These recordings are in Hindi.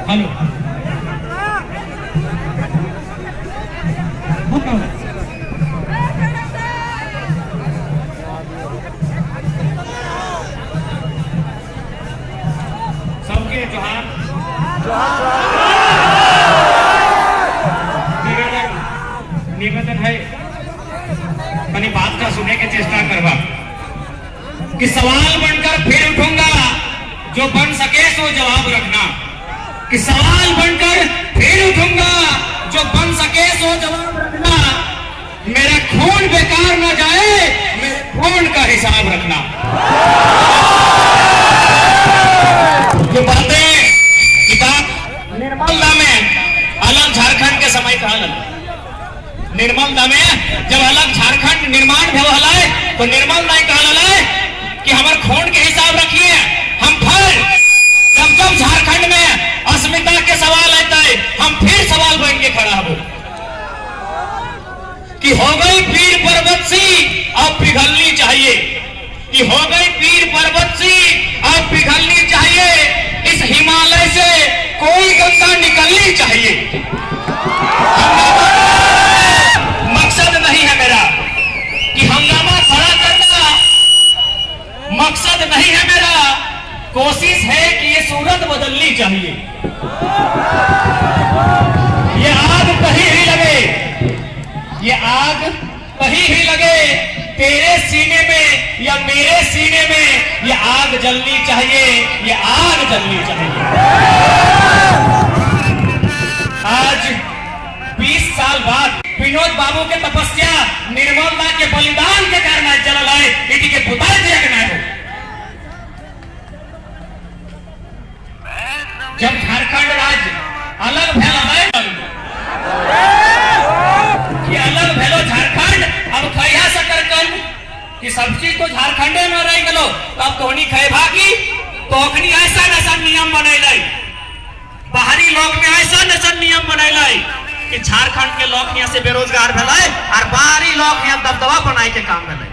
हेलो सबके जोहार। निवेदन है मैंने बात का सुनने की चेष्टा करवा कि सवाल बनकर फिर उठूंगा, जो बन सके सो जवाब रखना। कि सवाल बनकर फिर उठूंगा, जो बन सके सो जवाब रखना। मेरा खून बेकार न जाए, मेरे खून का हिसाब रखना। जो बातें किताब निर्मलता में अलग झारखंड के समय का निर्मलता में जब अलग झारखंड निर्माण भय तो निर्मलता कहला कि हमारे खून के हिसाब रखिए। हम फिर जब झारखंड में अस्मिता के सवाल आता है, हम फिर सवाल बन के खड़ा हो कि हो गई पीर पर्वत सी अब पिघलनी चाहिए। कि हो गई पीर पर्वत सी अब पिघलनी चाहिए। इस हिमालय से कोई गंगा निकलनी चाहिए। मकसद नहीं है मेरा कि हंगामा खड़ा करना, मकसद नहीं है मेरा। कोशिश है कि ये सूरत बदलनी चाहिए। ये आग कहीं ही लगे, ये आग कहीं ही लगे, तेरे सीने में या मेरे सीने में ये आग जलनी चाहिए। ये आग जलनी चाहिए। आज 20 साल बाद विनोद बाबू के तपस्या निर्मलता के बलिदान के कारण जलल है। इटी के बुताई दिया के ना हो। जब झारखंड राज्य अलग भेल है कि अलग भेलो झारखंड, अब कहिया सकर कल कि सब चीज तो झारखंडे में रह गलो, तब तोहनी खेबा की तोखनी ऐसा ऐसा नियम बनैले, बाहरी लोग में ऐसा नियम बनैले कि झारखंड के लोग यहाँ से बेरोजगार भेले और बाहरी लोग यहाँ दबदबा बनाए के काम भेले।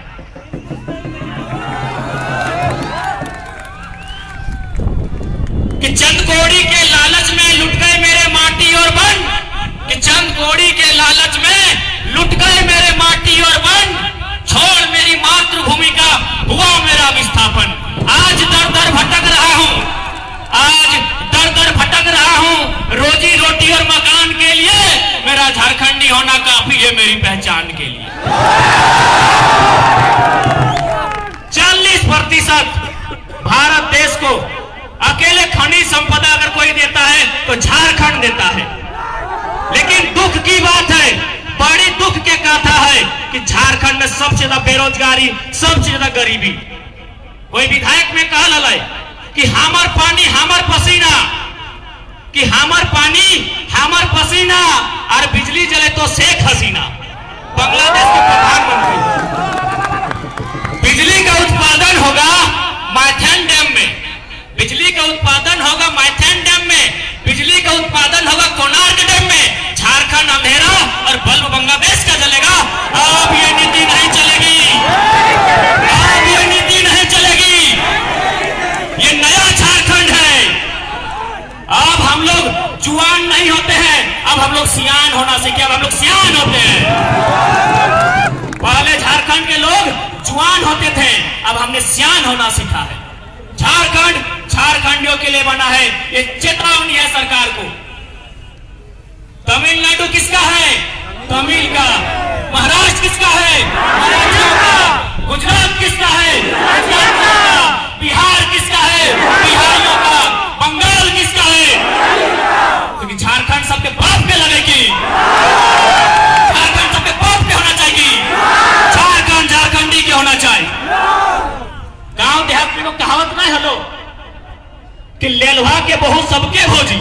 कि चंद कौड़ी के लालच में लुट गए मेरे माटी और वन। कि चंद कौड़ी के लालच में लुट गए मेरे माटी और वन। छोड़ मेरी मातृभूमि का हुआ मेरा विस्थापन। आज दर दर भटक रहा हूँ, आज दर दर भटक रहा हूँ रोजी रोटी और मकान के लिए। मेरा झारखंडी होना काफी है मेरी पहचान के लिए। 40% भारत देश को अकेले खनिज संपदा अगर कोई देता है तो झारखंड देता है। लेकिन दुख की बात है, बड़ी दुख के कथा है कि झारखंड में सबसे ज्यादा बेरोजगारी, सबसे ज्यादा गरीबी। कोई विधायक में कहा लल कि हमार पानी हमार पसीना, कि हमार पानी हमार पसीना और बिजली जले तो शेख हसीना। बांग्लादेश के प्रधानमंत्री। बिजली का उत्पादन होगा माइथन डैम में, बिजली का उत्पादन होगा माइथन डैम में, बिजली का उत्पादन होगा कोणार्क डैम में। झारखंड अंधेरा और बल्ब बांग्लादेश का जलेगा। अब ये नीति नहीं चलेगी, अब ये नीति नहीं चलेगी। ये नया झारखंड है। अब हम लोग जुआन नहीं होते हैं, अब हम लोग सियान होना सीखे। अब हम लोग सियान होते हैं। पहले झारखंड के लोग जुआन होते थे, अब हमने सियान होना सीखा है। झारखंड झारखंडियों के लिए बना है, ये चेतावनी है सरकार को। तमिलनाडु किसका है? तमिल का। महाराष्ट्र किसका है? महाराष्ट्र का। गुजरात किसका है? गुजरात का। बिहार किसका है? बिहारियों का। बंगाल किसका है? क्योंकि झारखंड सबके बाप के लगेगी, झारखंड सबके बाप के होना चाहिए, झारखंड झारखंडी के होना चाहिए। गांव देहात में कहावत नहीं हलो कि लेलवा के बहू सबके भोजी,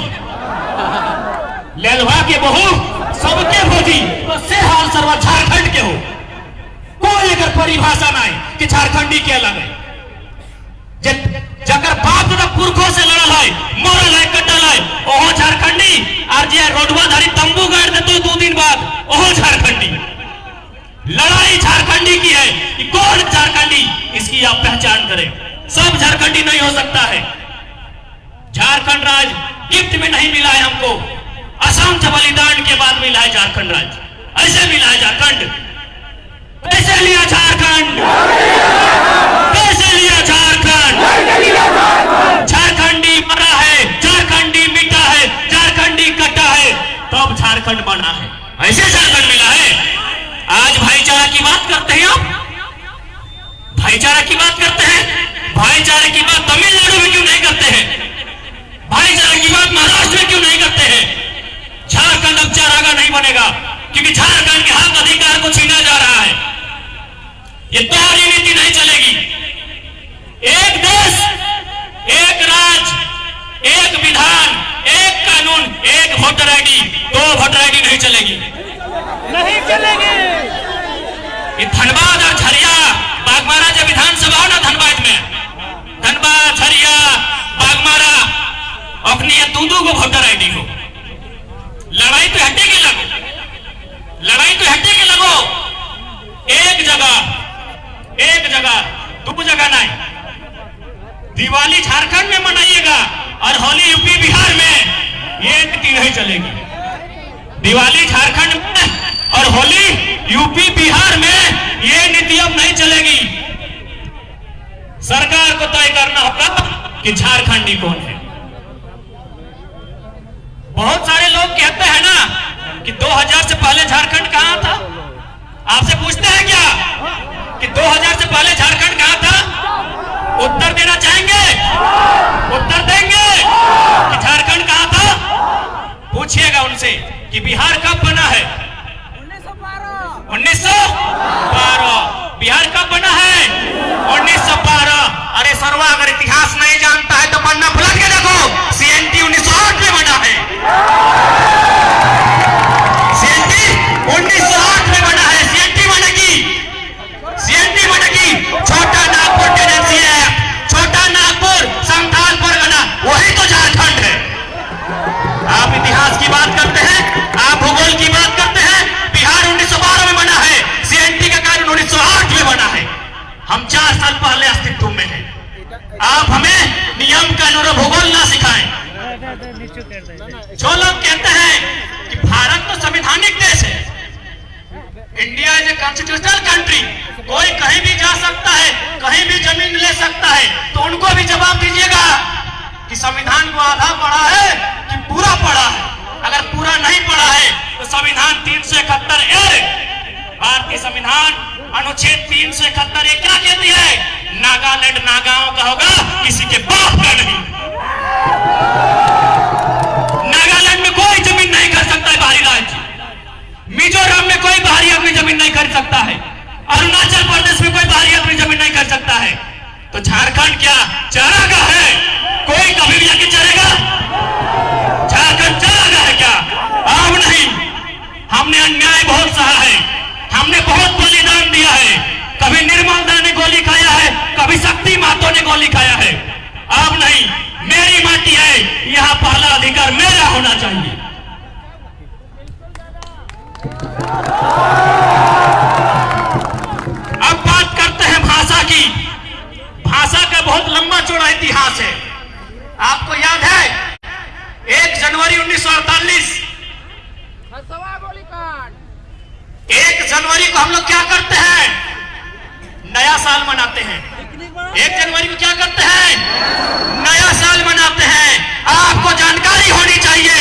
लेलवा के बहू सबके भोजी। तो से हाल सर्वा झारखंड के हो। कोई अगर परिभाषा नहीं कि झारखंडी के अलग है। जगर बाप दादा पुरखों से लड़ल है, मरल है, कटल है, ओहो झारखंडी। और जे रोडवा धारी तंबू गाड़ दे तो 2 दिन बाद ओहो झारखंडी। लड़ाई झारखंडी की है कि कौन झारखंडी, इसकी आप पहचान करें। सब झारखंडी नहीं हो सकता है। झारखंड राज्य गिफ्ट में नहीं मिला है हमको, असंख्य बलिदान के बाद मिला है झारखंड राज्य। ऐसे मिला है झारखंड, कैसे लिया झारखंड, कैसे लिया झारखंड। झारखंडी मरा है, झारखंडी मिटा है, झारखंडी कटा है, तब झारखंड बना है, ऐसे झारखंड मिला है। आज भाईचारा की बात करते हैं आप, भाईचारा की बात करते हैं, भाईचारे की बात तमिलनाडु में क्यों नहीं करते हैं, भाईचारे की बात महाराष्ट्र में क्यों नहीं करते हैं। झारखंड अब चारागा नहीं बनेगा, क्योंकि झारखंड के हक अधिकार को छीना जा रहा है। ये दोहरी नीति नहीं चलेगी। एक देश, एक राज्य, एक विधान, एक कानून, एक वोटर आईडी, दो वोटर आईडी नहीं चलेगी, नहीं चलेगी। ये धनबाद और झरिया बागमारा जो विधानसभा हो ना, धनबाद में, धनबाद झरिया बागमारा अपनी ये दो को वोटर आईडी हो। लड़ाई तो हटे के लगो, लड़ाई तो हटे के लगो। एक जगह दो जगह नहीं। दिवाली झारखंड में मनाइएगा और होली यूपी बिहार में, ये नीति नहीं चलेगी। दिवाली झारखंड में और होली यूपी बिहार में, ये नीति अब नहीं चलेगी। सरकार को तय करना होगा कि झारखंडी कौन है। बहुत सारे लोग कहते हैं ना कि 2000 से पहले झारखंड कहां था। आपसे पूछते हैं क्या कि 2000 से पहले झारखंड कहां था? उत्तर देना चाहेंगे? उत्तर देंगे कि झारखंड कहां था? पूछिएगा उनसे कि बिहार कब बना है? 1912। बिहार कब बना है? 1912। अरे सरवा, अगर इतिहास नहीं जानता है तो पन्ना पलट के देखो, CNT 1908 में बना है। CNT 1908 में बना है। CNT बनेगी छोटा नागपुर टेनेंसी है, छोटा नागपुर संथाल परगना, वही तो झारखंड है। आप इतिहास की बात करते हैं, आप भूगोल की बात करते हैं। बिहार 1912 में बना है, CNT का कानून 1908 में बना है। हम 4 साल पहले अस्तित्व में हैं। आप हमें नियम कानून और भूगोल ना सिखाएं। जो लोग कहते हैं कि भारत तो संवैधानिक देश है, India is a constitutional country, कोई कहीं भी जा सकता है, कहीं भी जमीन ले सकता है, तो उनको भी जवाब दीजिएगा कि संविधान को आधा पढ़ा है कि पूरा पढ़ा है। अगर पूरा नहीं पढ़ा है तो संविधान 371A, भारतीय संविधान अनुच्छेद 371 ये क्या कहती है? नागालैंड नागाओं का होगा, किसी के बाप का नहीं। नागालैंड में कोई जमीन नहीं कर सकता है बाहरी राज्य, मिजोरम में कोई बाहरी आदमी जमीन नहीं कर सकता है, अरुणाचल प्रदेश में कोई बाहरी आदमी जमीन नहीं कर सकता है। तो झारखंड क्या चारागाह है? कोई कभी भी जाके चलेगा? झारखंड चारागाह है क्या? अब नहीं। हमने अन्याय बहुत सहा है, हमने बहुत बलिदान दिया है। कभी निर्मल दा ने गोली खाया है, कभी शक्ति महतो ने गोली खाया है। अब नहीं, मेरी माटी है, यहां पहला अधिकार मेरा होना चाहिए। अब बात करते हैं भाषा की। भाषा का बहुत लंबा चौड़ा इतिहास है। आपको याद है 1 जनवरी 1948, 1 जनवरी को हम लोग क्या करते हैं? नया साल मनाते हैं। 1 जनवरी को क्या करते हैं? नया साल मनाते हैं। आपको जानकारी होनी चाहिए,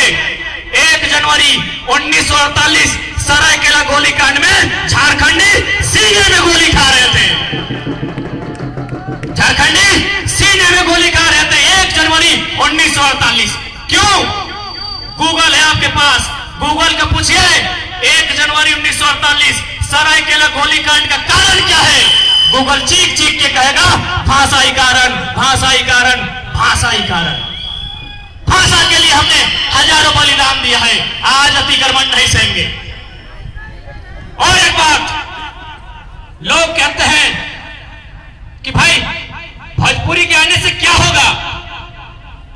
1 जनवरी 1948 सरायकेला गोलीकांड में झारखंडी सीने में गोली खा रहे थे। झारखंडी सीने में गोली खा रहे थे 1 जनवरी 1948। क्यों? गूगल है आपके पास, गूगल का पूछिए 1 जनवरी 1948 सरायकेला गोलीकांड का कारण क्या है? गूगल चीख चीख के कहेगा भाषाई कारण, भाषाई कारण, भाषाई कारण। भाषा के लिए हमने हजारों बलिदान दिया है, आज अतिक्रमण नहीं सहेंगे। और एक बात, लोग कहते हैं कि भाई भोजपुरी के आने से क्या होगा,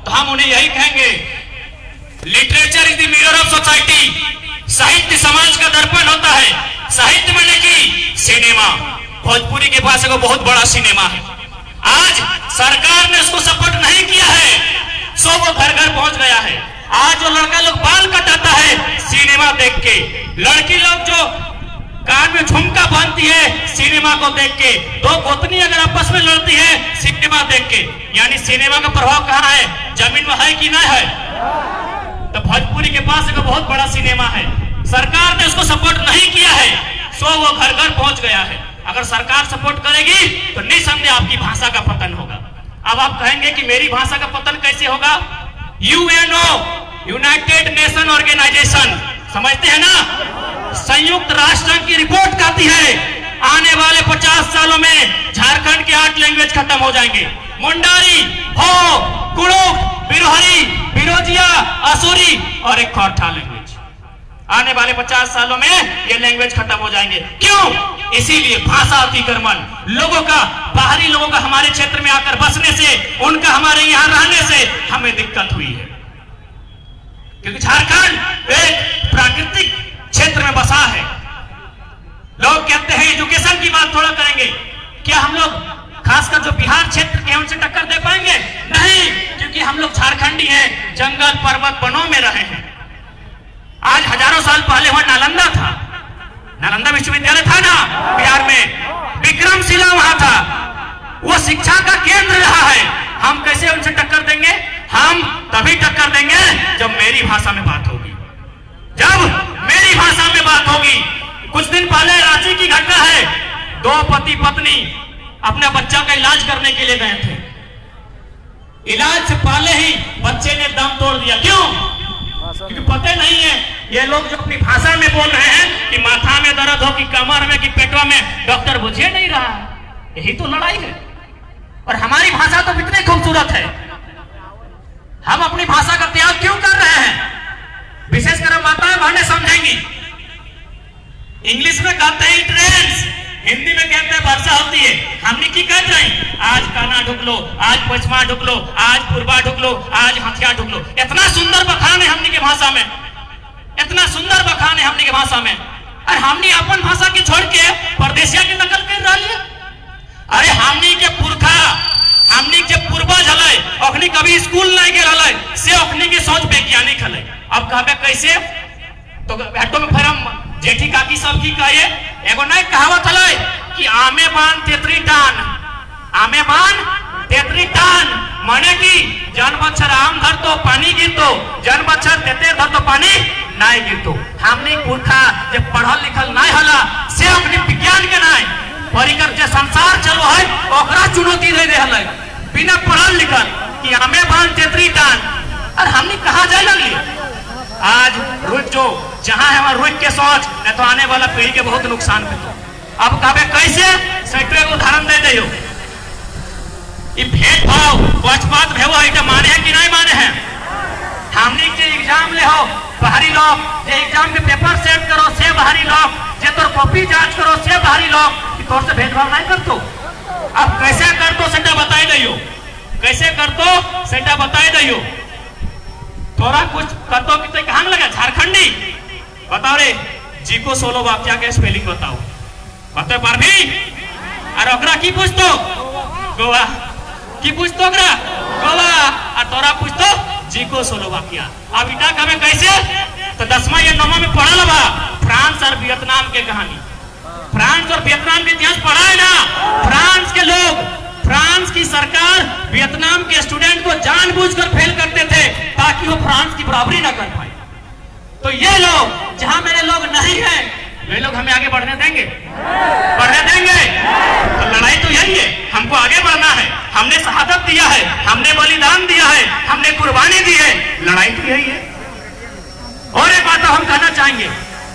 तो हम उन्हें यही कहेंगे, literature is the mirror of society. साहित्य समाज का दर्पण होता है। साहित्य माने कि सिनेमा, भोजपुरी के पास एक बहुत बड़ा सिनेमा है। आज सरकार ने उसको सपोर्ट नहीं किया है, सो वो घर घर पहुंच गया है। आज जो लड़का लोग बाल कटाता है सिनेमा देख के, लड़की लोग जो कान में झुमका बांधती है सिनेमा को देख के, दो गोतनी अगर आपस में लड़ती है सिनेमा देख के, यानी सिनेमा का प्रभाव कहाँ है, जमीन में है कि नहीं है? तो भोजपुरी के पास एक बहुत बड़ा सिनेमा है, सरकार ने उसको सपोर्ट नहीं किया है, सो वो घर घर पहुंच गया है। अगर सरकार सपोर्ट करेगी तो निसंदेह आपकी भाषा का पतन होगा। अब आप कहेंगे कि मेरी भाषा का पतन कैसे होगा? यूएनओ, यूनाइटेड नेशन ऑर्गेनाइजेशन, समझते हैं ना, संयुक्त राष्ट्र की रिपोर्ट कहती है आने वाले 50 सालों में झारखंड के 8 लैंग्वेज खत्म हो जाएंगे। मुंडारी, हो, कुड़ुक, बिरोहरी, बिरोजिया, असुरी और एक खोरठा लैंग्वेज। आने वाले 50 सालों में ये लैंग्वेज खत्म हो जाएंगे। क्यों? इसीलिए भाषा अतिक्रमण, लोगों का, बाहरी लोगों का हमारे क्षेत्र में आकर बसने से, उनका हमारे यहाँ रहने से हमें दिक्कत हुई है, क्योंकि झारखंड एक प्राकृतिक क्षेत्र में बसा है। लोग कहते हैं एजुकेशन की बात थोड़ा करेंगे, क्या हम लोग खासकर जो बिहार क्षेत्र के उनसे टक्कर दे पाएंगे? नहीं, क्योंकि हम लोग झारखंडी हैं, जंगल पर्वत वनों में रहे हैं। आज हजारों साल पहले वहां नालंदा था, नालंदा विश्वविद्यालय था ना बिहार में, विक्रमशिला वहां था, वो शिक्षा का केंद्र रहा है। हम कैसे उनसे टक्कर देंगे? हम तभी टक्कर देंगे जब मेरी भाषा में बात होगी, जब मेरी भाषा में बात होगी। कुछ दिन पहले रांची की घटना है, 2 पति पत्नी अपने बच्चा का इलाज करने के लिए गए थे, इलाज से पहले ही बच्चे ने दम तोड़ दिया। क्यों? क्योंकि पता नहीं है ये लोग जो अपनी भाषा में बोल रहे हैं कि माथा में दर्द हो, कि कमर में, कि पेटवा में, डॉक्टर बुझे नहीं रहा। यही तो लड़ाई है। और हमारी भाषा तो कितनी खूबसूरत है, हम अपनी भाषा का त्याग क्यों कर रहे हैं? विशेषकर माताएं बहनें समझेंगी। इंग्लिश में कहते हैं ट्रेंड्स, हिंदी में कहते हैं वर्षा होती है। हमने की कहते हैं आज काना ढुक लो, आज पश्चिमा ढुक लो, आज पूर्वा ढुक लो, आज हथिया ढुक लो। इतना सुंदर बखान है हमने की भाषा में, इतना सुंदर बखान है हमने की भाषा में, और हमने अपन भाषा की छोड़ के परदेशिया की नकल कर रही है। अरे हमने के पुरखा, हमने के पूर्वज हले, अखनी कभी स्कूल नहीं गए हले, से अखनी की सोच वैज्ञानिक हले। अब कहबे कैसे? तो हटो में फिर हम जेठी काकी सब की कहे, एगो नहीं कहावत हले कि आमे बान तेतरी टान, आमे बान तेतरी टान, माने कि जन बच्चर आम धर तो पानी गिरतो, जन बच्चर तेते धर तो पानी नहीं गिरतो। हमने पुरखा जब पढ़ल लिखल नहीं हला, से अपने विज्ञान के नहीं परिकर जो संसार चलो है ओकरा चुनौती दे दे हले, बिना पढ़ल लिखल कि आमे बान तेतरी टान। और हमने कहा जाए लगली आज रुक जो जहां है वहां रुक के सोच, नहीं तो आने वाला पीढ़ी के बहुत नुकसान होता। अब कहबे कैसे? सैकड़ों को उदाहरण दे दे। ये भेदभाव पक्षपात भेव है, माने हैं कि नहीं माने हैं? हमने के एग्जाम ले हो बाहरी लोग, जे एग्जाम के पेपर सेट करो से बाहरी लोग, जे तोर कॉपी जांच करो से बाहरी लोग, कि तोर से भेदभाव नहीं करतो। अब कैसे करतो सेटा बताई दियो, कैसे करतो सेटा बताई दियो। थोड़ा कुछ कतो कितने कहां लगा झारखंडी बताओ रे, जी को 16 वाक्या के स्पेलिंग बताओ, बता पार भी? और ओकरा की पूछतो? गोवा की पूछतो? ओकरा गोवा। और तोरा पूछतो जी को 16 वाक्या। अब इटा कमे कैसे? तो 10वां या 9वां में पढ़ल बा फ्रांस और वियतनाम के कहानी, फ्रांस और वियतनाम के इतिहास पढ़ा है ना। फ्रांस के लोग, फ्रांस की सरकार वियतनाम के स्टूडेंट को जानबूझकर फेल करते थे ताकि वो फ्रांस की बराबरी ना कर पाए। तो ये लोग, जहां मेरे लोग नहीं हैं, वे लोग हमें आगे बढ़ने देंगे? बढ़ने देंगे? तो लड़ाई तो यही है, हमको आगे बढ़ना है। हमने शहादत दिया है, हमने बलिदान दिया है, हमने कुर्बानी दी है, लड़ाई तो यही है। और एक बात हम कहना चाहेंगे,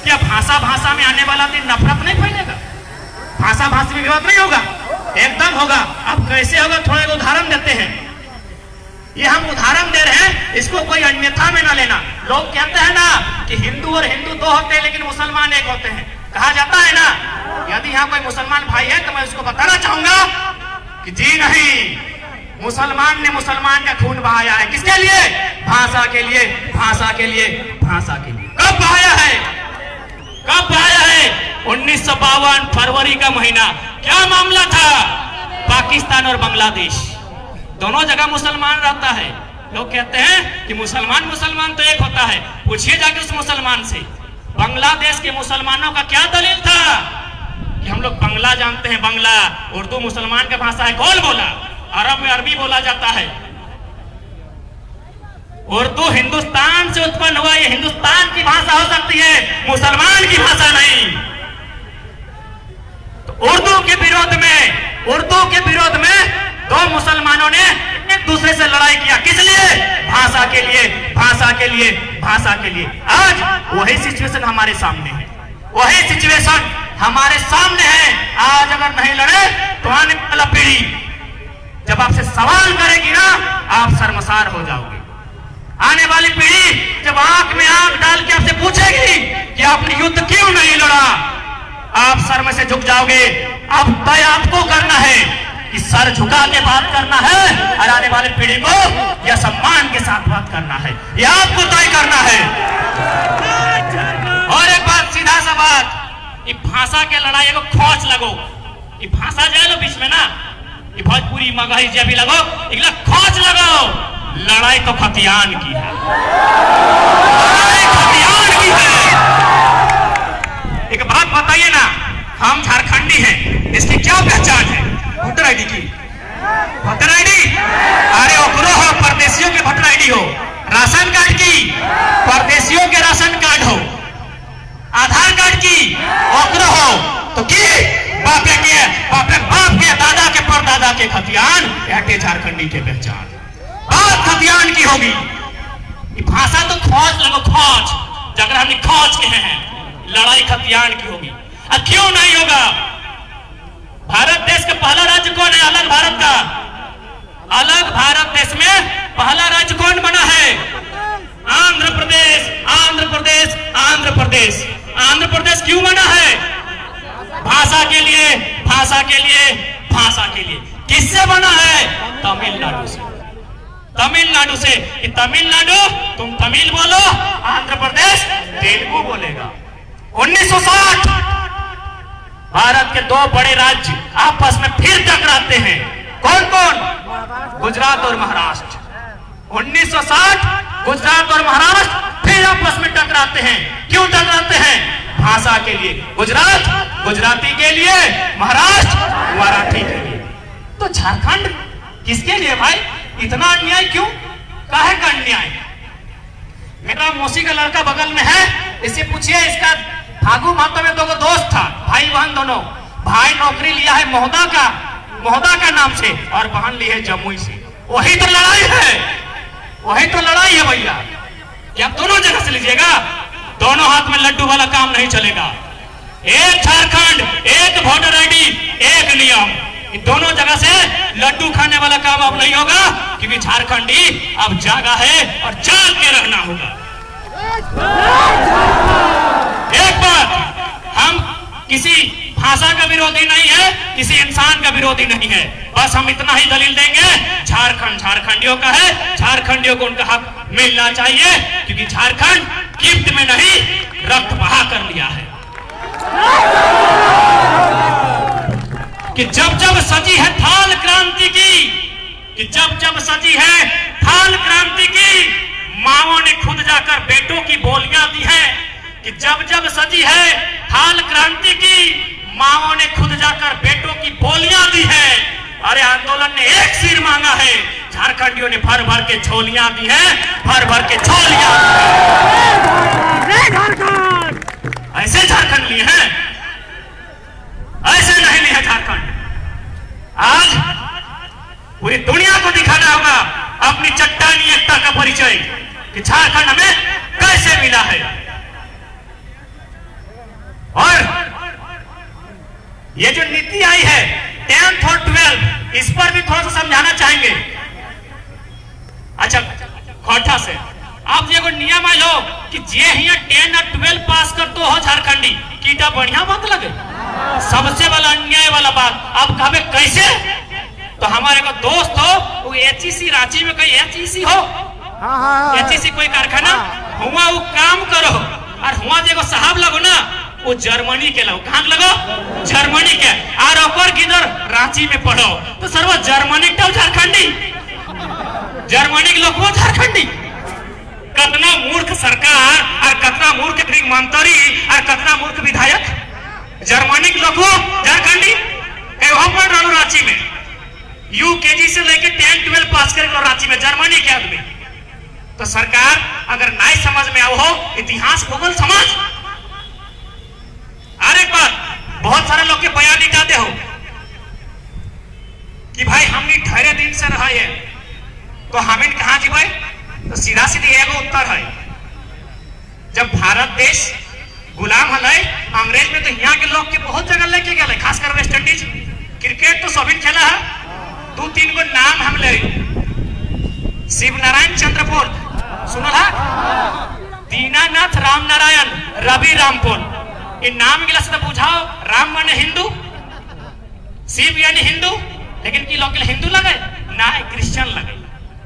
क्या भाषा भाषा में आने वाला दिन नफरत नहीं फैलेगा? भाषा भाषा में विवाद नहीं होगा? एकदम होगा। अब कैसे होगा? थोड़ा एक उदाहरण देते हैं। ये हम उदाहरण दे रहे हैं, इसको कोई अन्यथा में ना लेना। लोग कहते हैं ना कि हिंदू और हिंदू दो होते हैं लेकिन मुसलमान एक होते हैं, कहा जाता है ना। यदि यहाँ कोई मुसलमान भाई है तो मैं उसको बताना चाहूंगा कि जी नहीं, मुसलमान ने मुसलमान का खून बहाया है। किसके लिए? भाषा के लिए, भाषा के लिए, भाषा के लिए। कब बहाया है? कब बहाया है? 1952 फरवरी का महीना। क्या मामला था? पाकिस्तान और बांग्लादेश दोनों जगह मुसलमान रहता है, लोग कहते हैं कि मुसलमान मुसलमान तो एक होता है। पूछिए जाके उस मुसलमान से, बांग्लादेश के मुसलमानों का क्या दलील था कि हम लोग बांग्ला जानते हैं, बांग्ला उर्दू मुसलमान की भाषा है। कौन बोला? अरब में अरबी बोला जाता है। उर्दू हिंदुस्तान से उत्पन्न हुआ, ये हिंदुस्तान की भाषा हो सकती है, मुसलमान की भाषा नहीं। तो उर्दू के विरोध में दो मुसलमानों ने एक दूसरे से लड़ाई किया। किस लिए? भाषा के लिए, भाषा के लिए, भाषा के लिए। आज वही सिचुएशन हमारे सामने है, वही सिचुएशन हमारे सामने है। आज अगर नहीं लड़े तो आने वाला पीढ़ी जब आपसे सवाल करेगी ना, आप शर्मसार हो जाओगे। आने वाली पीढ़ी जब आंख में आंख डाल के आपसे पूछेगी कि आपने युद्ध क्यों नहीं लड़ा, आप शर्म से झुक जाओगे। अब तय आपको करना है कि सर झुका के बात करना है और आने वाली पीढ़ी को यह सम्मान के साथ बात करना है, यह आपको तय करना है। और एक बात, सीधा सा बात, ये भाषा के लड़ाई को खोच लगो, ये भाषा जाए लो बीच में ना, ये भोजपुरी मगही जब भी लगो, इगला खोच लगाओ। लड़ाई तो खतियान की है, लड़ाई खतियान की है। एक बात बताइए ना, हम झारखंडी हैं, इसकी क्या पहचान है? वोटर आईडी की, वोटर आईडी, अरे ओकरो हो, परदेशियों के वोटर आईडी हो, राशन कार्ड की, परदेशियों के राशन कार्ड हो, आधार कार्ड की, ओकरो हो तो की बापे के बाप के दादा के परदादा के खतियान, ऐटे झारखंडी के पहचान, बात खतियान की होगी। भाषा तो खोज लगो, खोज जगह हमने खोज के हैं, लड़ाई खतियान की होगी। अब क्यों नहीं होगा? भारत देश का पहला राज्य कौन है? अलग भारत का, अलग भारत देश में पहला राज्य कौन बना है? आंध्र प्रदेश, आंध्र प्रदेश, आंध्र प्रदेश। आंध्र प्रदेश क्यों बना है? भाषा के लिए, भाषा के लिए, भाषा के लिए। किससे बना है? तमिलनाडु से, तमिलनाडु से। तमिलनाडु तुम तमिल बोलो, आंध्र प्रदेश तेलुगु बोलेगा। 1960 भारत के दो बड़े राज्य आपस में फिर टकराते हैं। कौन कौन? गुजरात और महाराष्ट्र। 1960 गुजरात और महाराष्ट्र फिर आपस में टकराते हैं। क्यों टकराते हैं? भाषा के लिए, गुजरात गुजराती के लिए, महाराष्ट्र मराठी के लिए। तो झारखंड किसके लिए भाई? इतना अन्याय क्यों? काहे का अन्याय? मेरा मौसी का लड़का बगल में है, इससे पूछिए, इसका फागू महतो में दो दोस्त था, भाई बहन दोनों। भाई नौकरी लिया है मोहदा का नाम से, और बहन ली है जमुई से। वही तो लड़ाई है, वही तो लड़ाई है भैया। क्या दोनों जगह से लीजिएगा? दोनों हाथ में लड्डू वाला काम नहीं चलेगा। एक झारखंड, एक वोटर आईडी, एक नियम, दोनों जगह से लड्डू खाने वाला काम अब नहीं होगा, क्योंकि झारखंडी अब जागा है और जाग के रहना होगा। एक बात, हम किसी भाषा का विरोधी नहीं है, किसी इंसान का विरोधी नहीं है, बस हम इतना ही दलील देंगे, झारखंड झारखंडियों का है, झारखंडियों को उनका हक मिलना चाहिए, क्योंकि झारखंड गिफ्ट में नहीं रक्त बहा कर लिया है। कि जब जब सजी है थाल क्रांति की, कि जब जब सजी है थाल क्रांति की, माओं ने खुद जाकर बेटों की बोलियां दी है। कि जब जब सजी है थाल क्रांति की, माओं ने खुद जाकर बेटों की बोलियां दी है। अरे आंदोलन ने एक सिर मांगा है, झारखंडियों ने भर भर के झोलियां दी है, भर भर के झोलियां दी है। ऐसे झारखंड लिए हैं, ऐसे नहीं लिए झारखंड। आज पूरी दुनिया को दिखाना होगा अपनी चट्टानी एकता का परिचय, कि झारखंड हमें कैसे मिला है। और ये जो नीति आई है 10th और 12th, इस पर भी थोड़ा सा समझाना चाहेंगे। अच्छा, खोटा से आप ये नियम आए लो कि जे हिया 10 और 12 पास कर तो हो झारखंडी, कीटा बढ़िया बात लगे, सबसे वाला अन्याय वाला बात। अब कहे कैसे? तो हमारे को दोस्त हो, वो एचईसी रांची में कोई एचईसी हो, एचईसी कोई कारखाना हुआ, वो काम करो। और हुआ जो साहब लगो ना, वो जर्मनी के लगो। कहाँ लगो? जर्मनी के। और ओकर किधर रांची में पढ़ो, तो सर्व जर्मनी तो झारखंडी। जर्मनी के लोग झारखंडी। कितना मूर्ख सरकार और कितना मूर्ख गृह मंत्री और कितना मूर्ख विधायक। जर्मनी के लोग झारखंडी पढ़ रहा रांची में, यूकेजी से लेके 10-12 पास कर रांची में, जर्मनी के आदमी। तो सरकार अगर नहीं समझ में आओ हो इतिहास भूगोल समझ। और एक बात, बहुत सारे लोग के बयान निकालते हो कि भाई हमने ठहरे दिन से रहा है तो हमें कहां जीवे। तो सीधा सीधी एगो उत्तर है, जब भारत देश गुलाम हल अंग्रेज में तो यहाँ के लोग के बहुत जगह लेके गए, खासकर वेस्ट इंडीज। क्रिकेट तो सभी खेला है। 2-3 गो नाम हम ले, शिव नारायण चंद्रपुर सुनल है, दीनानाथ राम नारायण रवि रामपुर। इन नाम गिला से तो बुझाओ, राम माने हिंदू, शिव यानी हिंदू, लेकिन की लोग हिंदू लगे ना क्रिश्चियन लगे।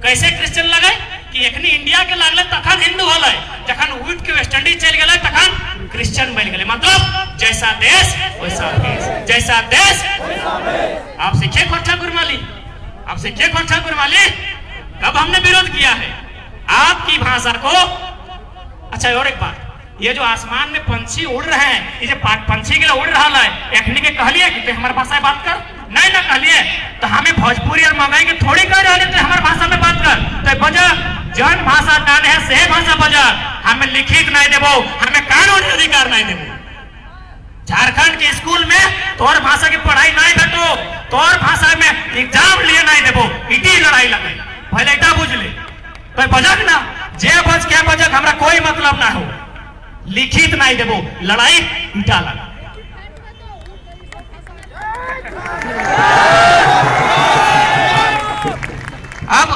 कैसे क्रिश्चियन लगे कि एखनी इंडिया के लागले तखन हिंदू होले, जखन उठ के वेस्ट इंडीज चल गए तखन क्रिश्चियन बन गए। मतलब जैसा देश वैसा देश, जैसा देश। आप सीखे खोट ठाकुर माली, आप सीखे खोट ठाकुर माली, कब हमने विरोध किया है आपकी भाषा को। अच्छा और एक बात, ये जो आसमान में पंछी उड़ रहे हैं, ये जो पंछी के लिए उड़ रहा है, एखनी के कहलिए कि ते हमारे भाषा में बात कर, नहीं ना कहलिए तो हमें भोजपुरी और मंगाई के थोड़ी कह रहे थे हमारे भाषा में बात कर। तो बजा जन भाषा दान है से भाषा बजा, हमें लिखित नहीं देबो, हमें कानूनी अधिकार नहीं देबो। झारखंड के स्कूल में तोर भाषा की पढ़ाई नहीं भेटो, तोर भाषा में एग्जाम लिए नहीं देबो, इटी लड़ाई लगे। पहले इटा बुझ ले तो बजक ना, जे बज के बजक हमरा कोई मतलब ना हो, लिखित नहीं देबो, लड़ाई इटा लगा। अब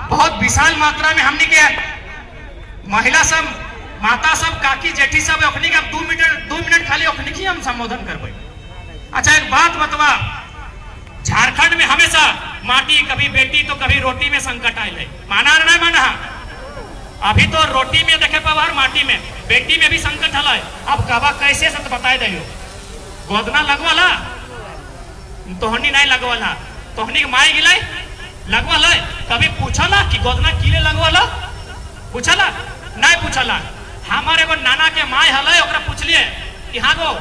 बहुत विशाल मात्रा में हमने के महिला सब, माता सब, काकी जेठी सब, अखनी का 2 मिनट खाली अखनी की हम संबोधन करबे। अच्छा एक बात बतवा, झारखंड में हमेशा माटी कभी बेटी तो कभी रोटी में संकट आयल है, माना नहीं माना। अभी तो रोटी में देखे पवार, माटी में, बेटी में भी संकट हल। अब कबा कैसे से बताए दे, गोदना लगवाला तोहनी नहीं लगवाला, तोहनी माई गिलाई लगवाला, कभी पूछला कि गोदना किले लगवाला, पूछला नहीं पूछला। हमारे एगो नाना के माई हल, ओकरा पूछलिए कि हाँ गो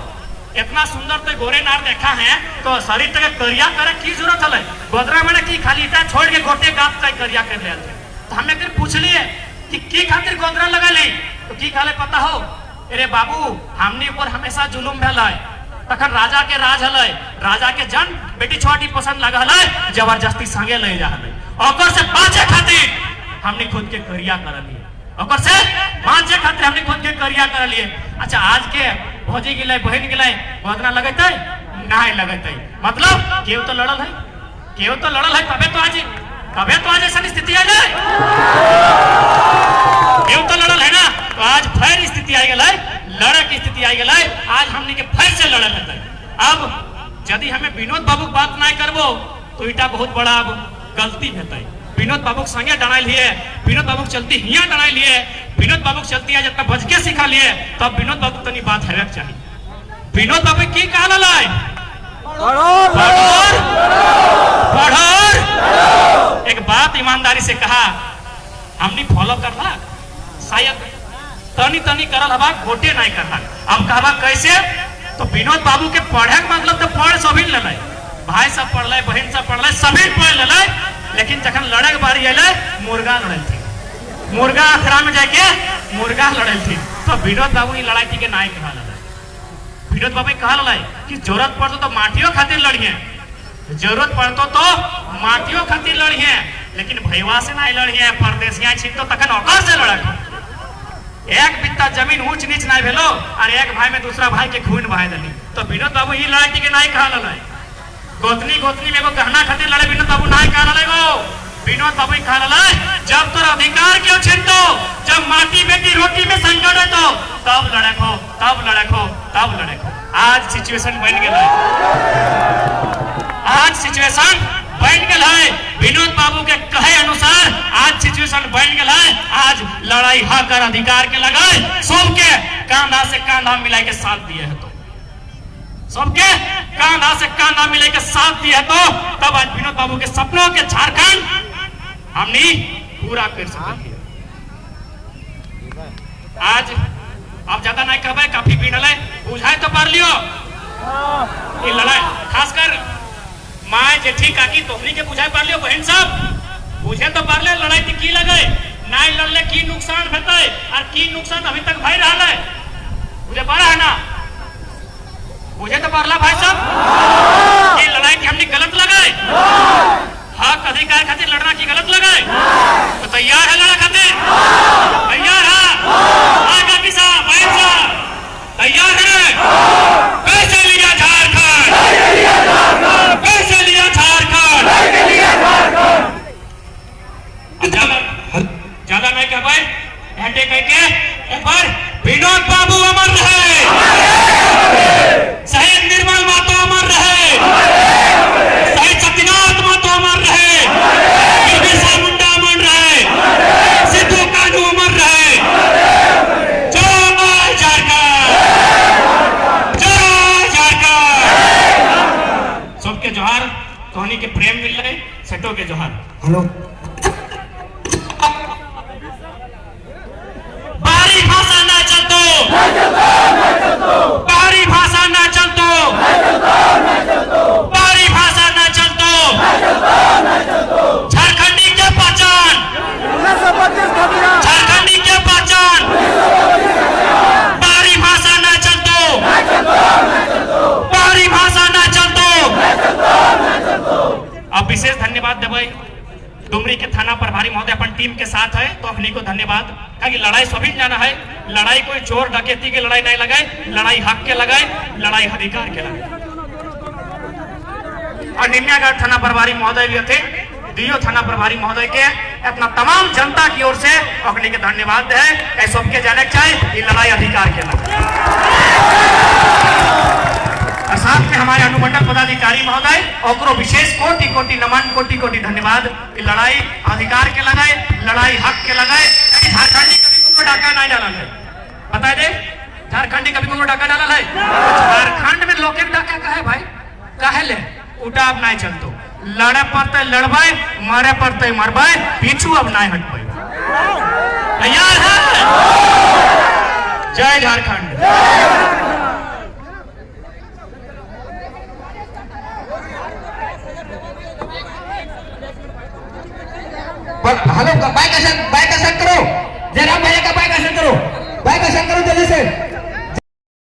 इतना सुंदर तो गोरे नार देखा है तो शरीर तक करिया करे की जरूरत हल, गोदना मैंने की खाली इटा छोड़ के गोटे गात तक करिया कर ले। तो हमें फिर पूछलिए कि की खातिर गोदना लगा ले, तो की खाले पता हो, अरे बाबू हमने ऊपर हमेशा जुलुम भेल है, तखन राजा के राज हल, राजा के जन बेटी छोटी पसंद लगा है, जबरदस्ती संगे ले जा हल, ओकर से बाँचे खातिर हमने खुद के करिया कर लिए, ओकर से बाँचे खातिर हमने खुद के करिया कर लिए। अच्छा आज के भौजी गिले बहन गिले गोदना लगेते नहीं लगेते, मतलब केव तो लड़ल है, केव तो लड़ल है, तबे तो आज ऐसा स्थिति आ जाए, केव तो लड़ल है ना, तो आज फिर स्थिति आई गई, लड़े की स्थिति आई गई, आज हमने के फिर से लड़ल है। अब यदि हमें विनोद बाबू बात नहीं करबो तो इटा बहुत बड़ा अब गलती है। विनोद बाबू संगे डराइल लिए, विनोद बाबू चलती हिया डराइल लिए, विनोद बाबू चलती है जब बज के सिखा लिए, तब विनोद बाबू तनी बात है चाहिए। विनोद बाबू की कहला लाई एक बात ईमानदारी से कहा, हमने फॉलो करला, शायद तनी तनी करल हवा, गोटे नहीं करला। अब कहवा कैसे, तो विनोद बाबू के पढ़े का मतलब तो पढ़ सभी ले, भाई सब पढ़ ले, बहन सब पढ़ ले, सभी पढ़ ले, लेकिन जखन लड़े के बारी अल मुर्गा लड़ल थी, मुर्गा अखड़ा में जाके मुर्गा लड़ल थी। तो विनोद बाबू ये लड़ाई के नाय कहा लड़ा, विनोद बाबू कहा लड़ा कि जरूरत पड़तो तो माटियों खातिर लड़िए, जरूरत पड़तो तो माटियों खातिर लड़िए, लेकिन भैया से नहीं लड़िए, परदेसिया छीन तो तखन ओकर से लड़क। एक बित्ता जमीन ऊंच नीच नहीं भेलो और एक भाई में दूसरा भाई के खून बहा दिली। तो विनोद बाबू ये लड़ाई के नाय कहा लड़ा, गोतनी गोतनी में को गहना खातिर लड़े विनोद बाबू नाय कहा लड़े गो, विनोद बाबू कहा लड़ा जब तोर अधिकार क्यों छीनतो, जब माटी बेटी रोटी में संकट है तो तब लड़े खो, तब लड़े खो, तब लड़े खो। आज सिचुएशन बन गया, आज सिचुएशन बन गया है, विनोद बाबू के कहे अनुसार आज सिचुएशन बन गया है। आज लड़ाई हक और अधिकार के लगाए, सबके कांधा से कांधा मिला के साथ दिए है, तो सबके कांधा से कांधा मिला के साथ दिए है, तो तब आज विनोद बाबू के सपनों के झारखंड हमने पूरा कर सकती है। आज अब ज्यादा नहीं कहबे, काफी पी डले बुझाए तो पार लियो ये लड़ाई, खासकर माए जेठी काकी तोहनी के बुझाए पार लियो। बहन सब बुझे तो पार ले, लड़ाई की लगे नहीं लड़ले की नुकसान होता है और की नुकसान अभी तक भाई रहा है, मुझे पता है ना, मुझे तो पारला भाई साहब ये लड़ाई की हमने गलत लगाए, हक अधिकार खातिर लड़ना की गलत लगाए, तो तैयार है लड़ा खातिर, तैयार है आगे किसान भाई साहब तैयार है। कैसे लिया झारखंड, कैसे लिया झारखंड, ज्यादा नहीं कह पाए घंटे कह के एक बार विनोद बाबू अमर रहे, शहीद निर्मल मातो अमर रहे, शहीद सत्यनाथ मातो अमर रहे, बिरसा मुंडा अमर रहे, सिद्धू कानू अमर रहे। जय झारखंड, जय झारखंड। सबके जोहार, कहानी के प्रेम मिल रहे, सेठों के जोहार। हेलो बाहरी भाषा ना चलतो, बाहरी भाषा ना चलतो, बाहरी भाषा ना चलतो, झारखंडी के पहचान, झारखंडी के पहचान, बाहरी भाषा ना चलतो, बाहरी भाषा ना चलतो। अब विशेष धन्यवाद देवे डुमरी के थाना प्रभारी महोदय अपन टीम के साथ है, तो अपनी को धन्यवाद। कि लड़ाई सभी जाना है, लड़ाई कोई चोर डकैती की लड़ाई नहीं लगाए, लड़ाई हक के लगाए, लड़ाई अधिकार के लगाए। और निम्यागढ़ थाना प्रभारी महोदय भी थे, दियो थाना प्रभारी महोदय के अपना तमाम जनता की ओर से अपनी के धन्यवाद है। सबके जाने चाहिए ये लड़ाई अधिकार के लगाए। और साथ में हमारे अनुमंडल पदाधिकारी महोदय और विशेष कोटि कोटि नमन, कोटि कोटि धन्यवाद। लड़ाई अधिकार के लगाए, लड़ाई हक के लगाए। झारखंडी कभी को डाका नहीं डाला है, बता दे, झारखंडी कभी को डाका डाला है। झारखंड में लोग डाका का है भाई, काहे ले उठा अब नहीं चलतो, लड़े पड़ते लड़बे, मरे पड़ते मरबे, पीछू अब नहीं हटबे। तैयार है? जय झारखंड। हेलो बाइक आसन करो, जयराम भैया का बाइक आसन करो, बाइक आसन करो जल्दी से।